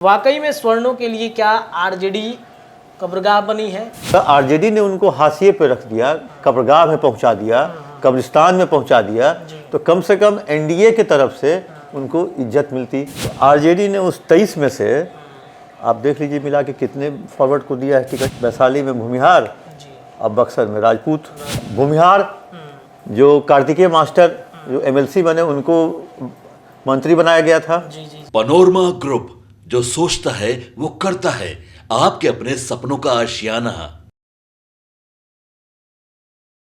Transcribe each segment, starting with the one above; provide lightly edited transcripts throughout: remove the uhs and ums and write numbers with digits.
वाकई में स्वर्णों के लिए क्या आरजेडी कब्रगाह बनी है? तो आरजेडी ने उनको हाशिए पे रख दिया, कब्रगाह में पहुंचा दिया, कब्रिस्तान में पहुंचा दिया, तो कम से कम एनडीए की तरफ से उनको इज्जत मिलती। तो आरजेडी ने उस 23 में से आप देख लीजिए मिला के कितने फॉरवर्ड को दिया है टिकट। वैशाली में भूमिहार, अब बक्सर में राजपूत। भूमिहार जो कार्तिकेय मास्टर जो एमएलसी बने उनको मंत्री बनाया गया था। पनोरमा ग्रुप, जो सोचता है वो करता है, आपके अपने सपनों का आशियाना।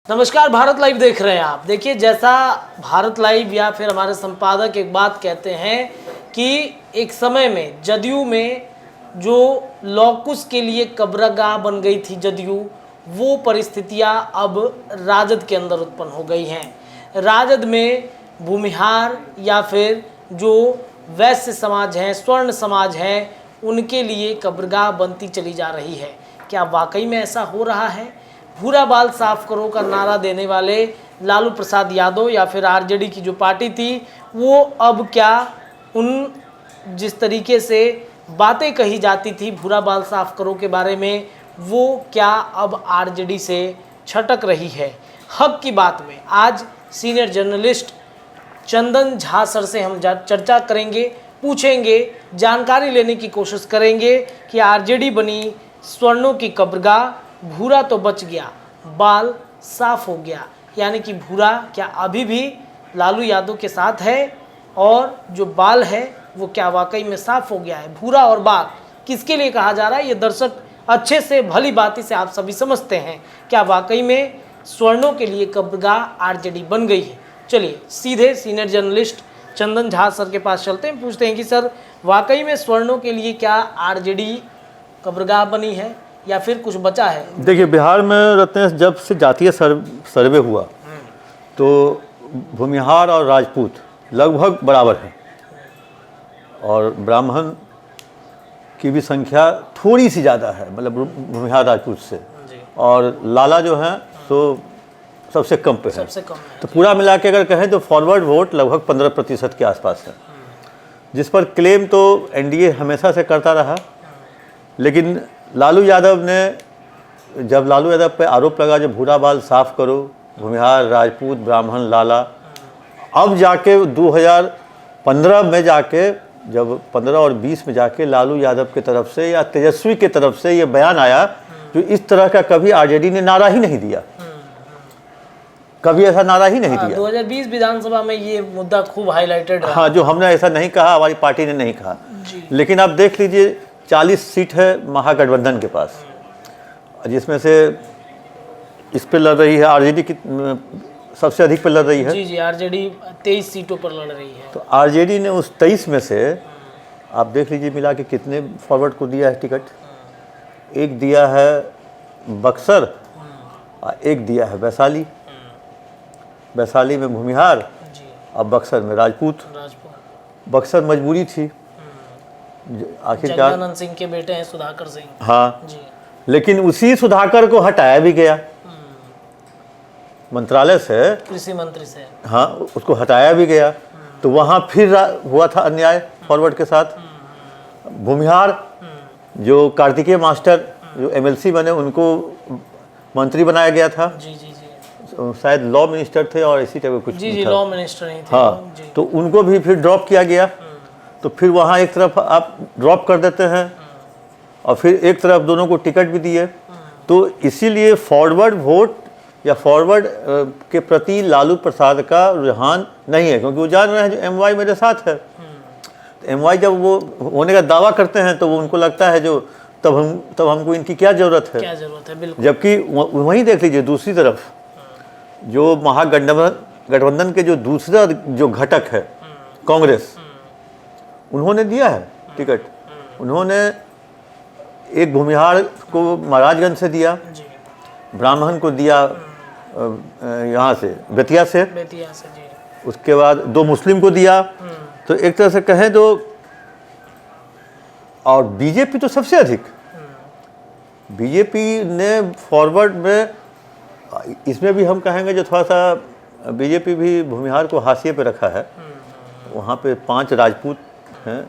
नमस्कार, भारत लाइव देख रहे हैं आप। देखिए, जैसा भारत लाइव या फिर हमारे संपादक एक बात कहते हैं कि एक समय में जदयू में जो लॉकुश के लिए कब्रगाह बन गई थी जदयू, वो परिस्थितियां अब राजद के अंदर उत्पन्न हो गई हैं। राजद में भूमिहार या फिर जो वैश्य समाज है, स्वर्ण समाज है, उनके लिए कब्रगाह बनती चली जा रही है। क्या वाकई में ऐसा हो रहा है? भूरा बाल साफ करो का नारा देने वाले लालू प्रसाद यादव या फिर आरजेडी की जो पार्टी थी, वो अब क्या उन जिस तरीके से बातें कही जाती थी भूरा बाल साफ करो के बारे में, वो क्या अब आरजेडी से छटक रही है? हक की बात में आज senior journalist Chandan Jha sir से हम चर्चा करेंगे, पूछेंगे, जानकारी लेने की कोशिश करेंगे कि आरजेडी बनी स्वर्णों की कब्रगाह, भूरा तो बच गया, बाल साफ हो गया। यानी कि भूरा क्या अभी भी लालू यादव के साथ है और जो बाल है वो क्या वाकई में साफ हो गया है? भूरा और बाल किसके लिए कहा जा रहा है, ये दर्शक अच्छे से भली बाती से आप सभी समझते हैं। क्या वाकई में स्वर्णों के लिए कब्रगाह आरजेडी बन गई है? चलिए सीधे senior journalist Chandan Jha sir के पास चलते हैं, पूछते हैं कि सर वाकई में स्वर्णों के लिए क्या आरजेडी कब्रगाह बनी है या फिर कुछ बचा है? देखिए, बिहार में रत्न जब से जातीय सर्वे हुआ तो भूमिहार और राजपूत लगभग बराबर है और ब्राह्मण की भी संख्या थोड़ी सी ज़्यादा है, मतलब भूमिहार राजपूत से, और लाला जो है तो सबसे कम पे है। सबसे कम है। तो पूरा मिला के अगर कहें तो फॉरवर्ड वोट लगभग 15% के आसपास है, जिस पर क्लेम तो एनडीए हमेशा से करता रहा। लेकिन लालू यादव ने, जब लालू यादव पे आरोप लगा जो भूरा बाल साफ करो, भूमिहार, राजपूत, ब्राह्मण, लाला, अब जाके 2015 में जाके, जब 15 और 20 में जाके लालू यादव की तरफ से या तेजस्वी की तरफ से ये बयान आया जो इस तरह का कभी आरजेडी ने नारा ही नहीं दिया, कभी ऐसा नारा ही नहीं दिया। 2020 विधानसभा में ये मुद्दा खूब हाईलाइटेड रहा। हाँ, जो हमने ऐसा नहीं कहा, हमारी पार्टी ने नहीं कहा। लेकिन आप देख लीजिए 40 सीट है महागठबंधन के पास, जिसमें से इस पे लड़ रही है आरजेडी की, सबसे अधिक पे लड़ रही है। जी, आरजेडी 23 सीटों पर लड़ रही है। तो आरजेडी ने उस 23 में से आप देख लीजिए मिला के कितने फॉरवर्ड को दिया है टिकट। एक दिया है बक्सर और एक दिया है वैशाली। वैशाली में भूमिहार, अब बक्सर में राजपूत। बक्सर मजबूरी थी, आखिरकार जगदानंद सिंह के बेटे हैं सुधाकर सिंह। हाँ जी। लेकिन उसी सुधाकर को हटाया भी गया मंत्रालय से, कृषि मंत्री से। हाँ, उसको हटाया भी गया। तो वहाँ फिर हुआ था अन्याय फॉरवर्ड के साथ। भूमिहार जो कार्तिकेय मास्टर जो एमएलसी बने उनको मंत्री बनाया गया था। जी, शायद लॉ मिनिस्टर थे और इसी टाइप कुछ। जी, लॉ मिनिस्टर ही थे। हाँ, तो उनको भी फिर ड्रॉप किया गया। तो फिर वहाँ एक तरफ आप ड्रॉप कर देते हैं और फिर एक तरफ दोनों को टिकट भी दिए। तो इसीलिए फॉरवर्ड वोट या फॉरवर्ड के प्रति लालू प्रसाद का रुझान नहीं है, क्योंकि वो जान रहे हैं जो एमवाई मेरे साथ है। तो एमवाई जब वो होने का दावा करते हैं तो वो उनको लगता है जो तब हमको इनकी क्या ज़रूरत है, बिल्कुल। जबकि वहीं देख लीजिए दूसरी तरफ जो महागठबंधन के जो दूसरा जो घटक है कांग्रेस, उन्होंने दिया है टिकट। उन्होंने एक भूमिहार को महाराजगंज से दिया, ब्राह्मण को दिया यहाँ से बेतिया से जी। उसके बाद 2 मुस्लिम को दिया। तो एक तरह से कहें तो, और बीजेपी तो सबसे अधिक, बीजेपी ने फॉरवर्ड में, इसमें भी हम कहेंगे जो थोड़ा सा बीजेपी भी भूमिहार को हाशिए पे रखा है। वहाँ पे 5 राजपूत हैं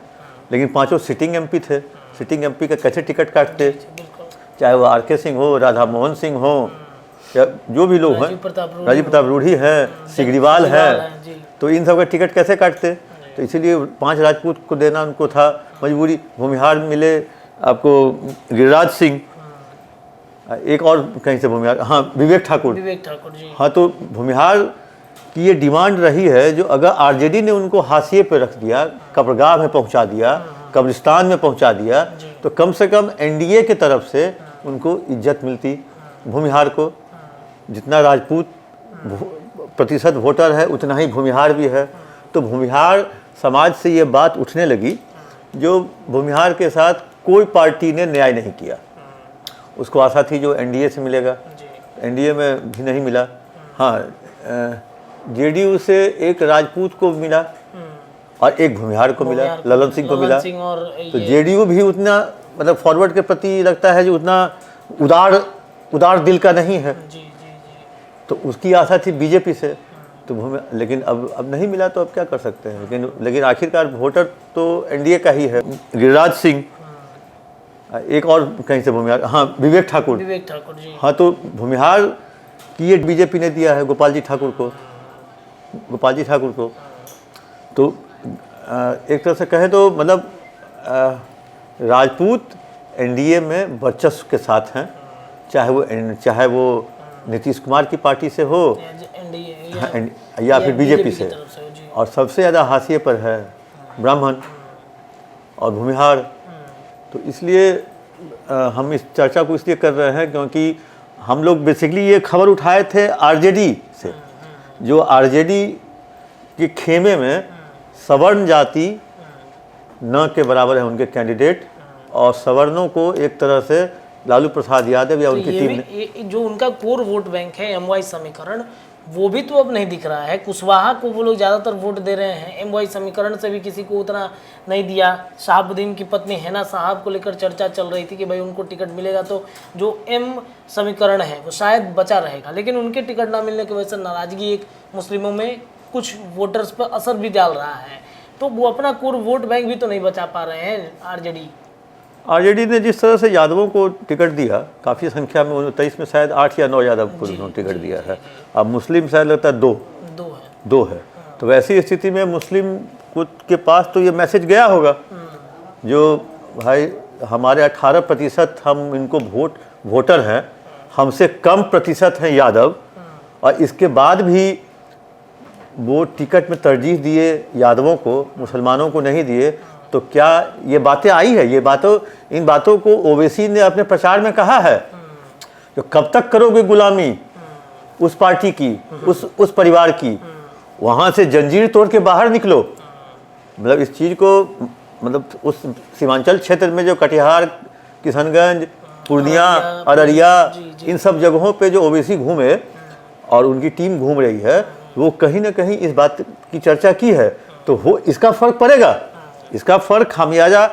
लेकिन पांचों सिटिंग एमपी थे। सिटिंग एमपी का कैसे टिकट काटते, बिल्कुल। चाहे वो आर के सिंह हो, राधा मोहन सिंह हो, या जो भी लोग हैं, राजीव प्रताप रूढ़ी है, सिगरीवाल है, जी। तो इन सब का टिकट कैसे काटते। तो इसीलिए 5 राजपूत को देना उनको था मजबूरी। भूमिहार मिले आपको गिरिराज सिंह, एक और कहीं से भूमिहार, हाँ विवेक ठाकुर जी। हाँ, तो भूमिहार की ये डिमांड रही है, जो अगर आरजेडी ने उनको हाशिए पे रख दिया, कब्रगाह में पहुंचा दिया, कब्रिस्तान में पहुंचा दिया, तो कम से कम एनडीए के तरफ से उनको इज्जत मिलती। भूमिहार को जितना राजपूत प्रतिशत वोटर है उतना ही भूमिहार भी है। तो भूमिहार समाज से ये बात उठने लगी, जो भूमिहार के साथ कोई पार्टी ने न्याय नहीं किया। उसको आशा थी जो एनडीए से मिलेगा, एनडीए में भी नहीं मिला। हाँ, जेडीयू से एक राजपूत को मिला और एक भूमिहार को मिला, ललन सिंह को मिला। तो जेडीयू भी उतना मतलब फॉरवर्ड के प्रति लगता है जो उतना उदार दिल का नहीं है। तो उसकी आशा थी बीजेपी से, तो लेकिन अब नहीं मिला, तो अब क्या कर सकते हैं। लेकिन आखिरकार वोटर तो एनडीए का ही है। गिरिराज सिंह, एक और कहीं से भूमिहार, हाँ विवेक ठाकुर जी। हाँ, तो भूमिहार की ये बीजेपी ने दिया है गोपाल जी ठाकुर को। तो एक तरह से कहे तो मतलब राजपूत एनडीए में वर्चस्व के साथ हैं, चाहे वो नीतीश कुमार की पार्टी से हो या फिर बीजेपी से। और सबसे ज़्यादा हाशिए पर है ब्राह्मण और भूमिहार। तो इसलिए हम इस चर्चा को इसलिए कर रहे हैं क्योंकि हम लोग बेसिकली ये खबर उठाए थे आरजेडी से, जो आरजेडी के खेमे में सवर्ण जाति न के बराबर है उनके कैंडिडेट, और सवर्णों को एक तरह से लालू प्रसाद यादव या उनकी टीम ने, जो उनका कोर वोट बैंक है एमवाई समीकरण, वो भी तो अब नहीं दिख रहा है। कुशवाहा को वो लोग ज़्यादातर वोट दे रहे हैं, एमवाई समीकरण से भी किसी को उतना नहीं दिया। शहाबुद्दीन की पत्नी हैना साहब को लेकर चर्चा चल रही थी कि भाई उनको टिकट मिलेगा तो जो एम समीकरण है वो शायद बचा रहेगा, लेकिन उनके टिकट ना मिलने की वजह से नाराज़गी एक मुस्लिमों में कुछ वोटर्स पर असर भी डाल रहा है। तो वो अपना कोर वोट बैंक भी तो नहीं बचा पा रहे हैं आरजेडी ने जिस तरह से यादवों को टिकट दिया, काफ़ी संख्या में 23 में शायद 8 या 9 यादव को टिकट दिया है। अब मुस्लिम शायद लगता है दो है। तो वैसी स्थिति में मुस्लिम के पास तो ये मैसेज गया होगा, जो भाई हमारे 18% हम इनको वोटर हैं, हमसे कम प्रतिशत हैं यादव, और इसके बाद भी वो टिकट में तरजीह दिए यादवों को, मुसलमानों को नहीं दिए। तो क्या ये बातें आई है, इन बातों को ओवैसी ने अपने प्रचार में कहा है, जो कब तक करोगे गुलामी उस पार्टी की, उस परिवार की, वहाँ से जंजीर तोड़ के बाहर निकलो। मतलब इस चीज़ को, मतलब उस सीमांचल क्षेत्र में जो कटिहार, किशनगंज, पूर्णिया, अररिया, इन सब जगहों पे जो ओवैसी घूमे और उनकी टीम घूम रही है, वो कहीं ना कहीं इस बात की चर्चा की है। तो इसका फर्क पड़ेगा, इसका फर्क खामियाजा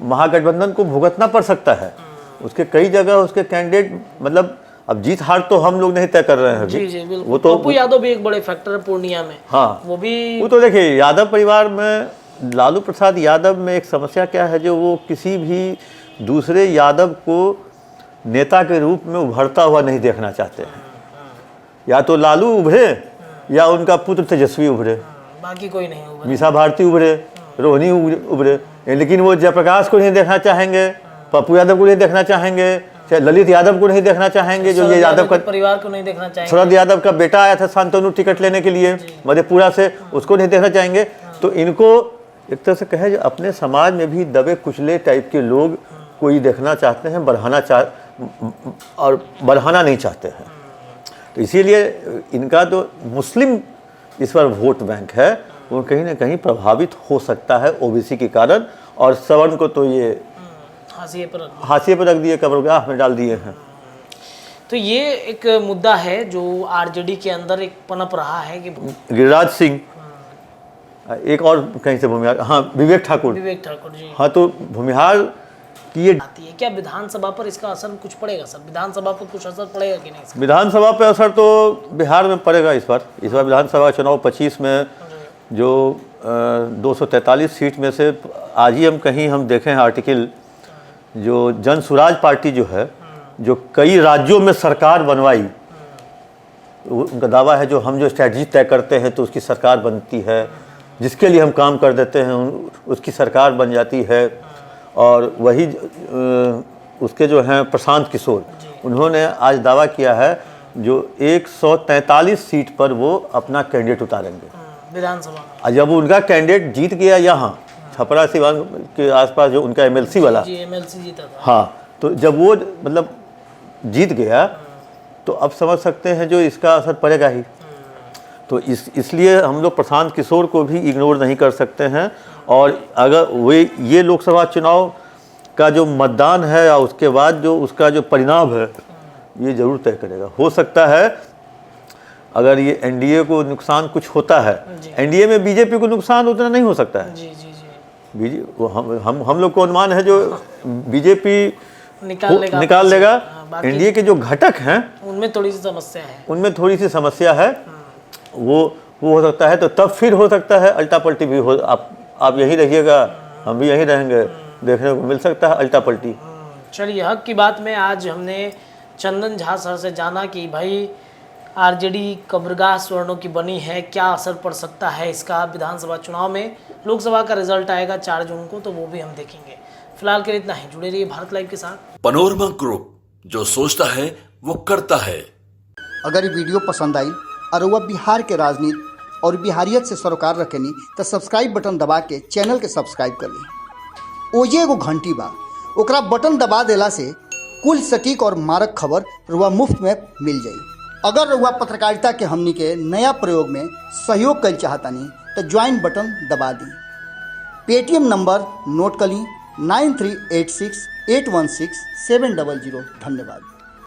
महागठबंधन को भुगतना पड़ सकता है। उसके कई जगह उसके कैंडिडेट, मतलब अब जीत हार तो हम लोग नहीं तय कर रहे हैं जी, वो तो पप्पू यादव भी एक बड़े फैक्टर है पूर्णिया में। हाँ, वो तो देखिए, यादव परिवार में लालू प्रसाद यादव में एक समस्या क्या है, जो वो किसी भी दूसरे यादव को नेता के रूप में उभरता हुआ नहीं देखना चाहते हैं। या तो लालू उभरे या उनका पुत्र तेजस्वी उभरे, बाकी कोई नहीं उभरे। मीसा भारती उभरे, रोहिणी उभरे, लेकिन वो जयप्रकाश को नहीं देखना चाहेंगे, पप्पू यादव को नहीं देखना चाहेंगे, चाहे ललित यादव को नहीं देखना चाहेंगे, जो ये यादव का परिवार को नहीं देखना चाहेंगे। शरद यादव का बेटा आया था शांतनु टिकट लेने के लिए मधेपुरा से, उसको नहीं देखना चाहेंगे। तो इनको एक तरह से कहे, जो अपने समाज में भी दबे कुचले टाइप के लोग कोई देखना चाहते हैं, बढ़ाना नहीं चाहते हैं। तो इसीलिए इनका तो मुस्लिम इस पर वोट बैंक है, वो कहीं ना कहीं प्रभावित हो सकता है ओबीसी के कारण, और सवर्ण को तो ये हाशिए पर रख दिए, कब्रगाह में डाल दिए हैं। तो ये एक मुद्दा है जो आरजेडी के अंदर एक पनप रहा है कि गिरिराज सिंह, एक और कहीं से भूमिहार, हाँ विवेक ठाकुर जी। हाँ, तो भूमिहार की ये आती है, क्या विधानसभा पर इसका असर कुछ पड़ेगा सर? विधानसभा पर कुछ असर पड़ेगा कि नहीं? विधानसभा पे असर तो बिहार में पड़ेगा। इस बार विधानसभा चुनाव 25 में जो 243 सीट में से आज ही हम कहीं हम देखें आर्टिकल, जो जन सुराज पार्टी जो है, जो कई राज्यों में सरकार बनवाई, उनका दावा है जो हम जो स्ट्रैटेजी तय करते हैं तो उसकी सरकार बनती है, जिसके लिए हम काम कर देते हैं उसकी सरकार बन जाती है। और वही उसके जो हैं प्रशांत किशोर, उन्होंने आज दावा किया है जो 143 सीट पर वो अपना कैंडिडेट उतारेंगे विधानसभा में। और जब उनका कैंडिडेट जीत गया यहाँ छपरा सिवान के आसपास, जो उनका एमएलसी वाला, जी एमएलसी जीता था। हाँ, तो जब वो मतलब जीत गया तो अब समझ सकते हैं जो इसका असर पड़ेगा ही। तो इसलिए हम लोग प्रशांत किशोर को भी इग्नोर नहीं कर सकते हैं। और अगर वे ये लोकसभा चुनाव का जो मतदान है और उसके बाद जो उसका जो परिणाम है, ये जरूर तय करेगा। हो सकता है अगर ये एनडीए को नुकसान कुछ होता है, एनडीए में बीजेपी को नुकसान उतना नहीं हो सकता है। जी जी जी हम लोग को अनुमान है जो बीजेपी निकाल लेगा। एनडीए के जो घटक हैं उनमें थोड़ी सी समस्या है, वो हो सकता है। तो तब फिर हो सकता है अल्टा पल्टी भी हो। आप यहीं रहिएगा, हम भी यहीं रहेंगे, देखने को मिल सकता है अल्टा पल्टी। चलिए, हक की बात में आज हमने चंदन झा सर से जाना कि भाई आरजेडी कब्रगाह स्वर्णों की बनी है, क्या असर पड़ सकता है इसका विधानसभा चुनाव में। लोकसभा का रिजल्ट आएगा 4 जून को, तो वो भी हम देखेंगे। फिलहाल के लिए इतना ही। जुड़े रहिए भारत लाइव के साथ। पनोरमा ग्रुप, जो सोचता है वो करता है। अगर ये वीडियो पसंद आई और वह बिहार के राजनीति और बिहारियत से सरोकार रखेनी तो सब्सक्राइब बटन दबा के चैनल के सब्सक्राइब कर ली। ओजे एगो घंटी बा, ओकरा बटन दबा देला से कुल सटीक और मारक खबर रुआ मुफ्त में मिल जाई। अगर रुआ पत्रकारिता के हमनी के नया प्रयोग में सहयोग कर चाहतानी तो ज्वाइन बटन दबा दी। पेटीएम नंबर नोट कर ली 9386816700। धन्यवाद।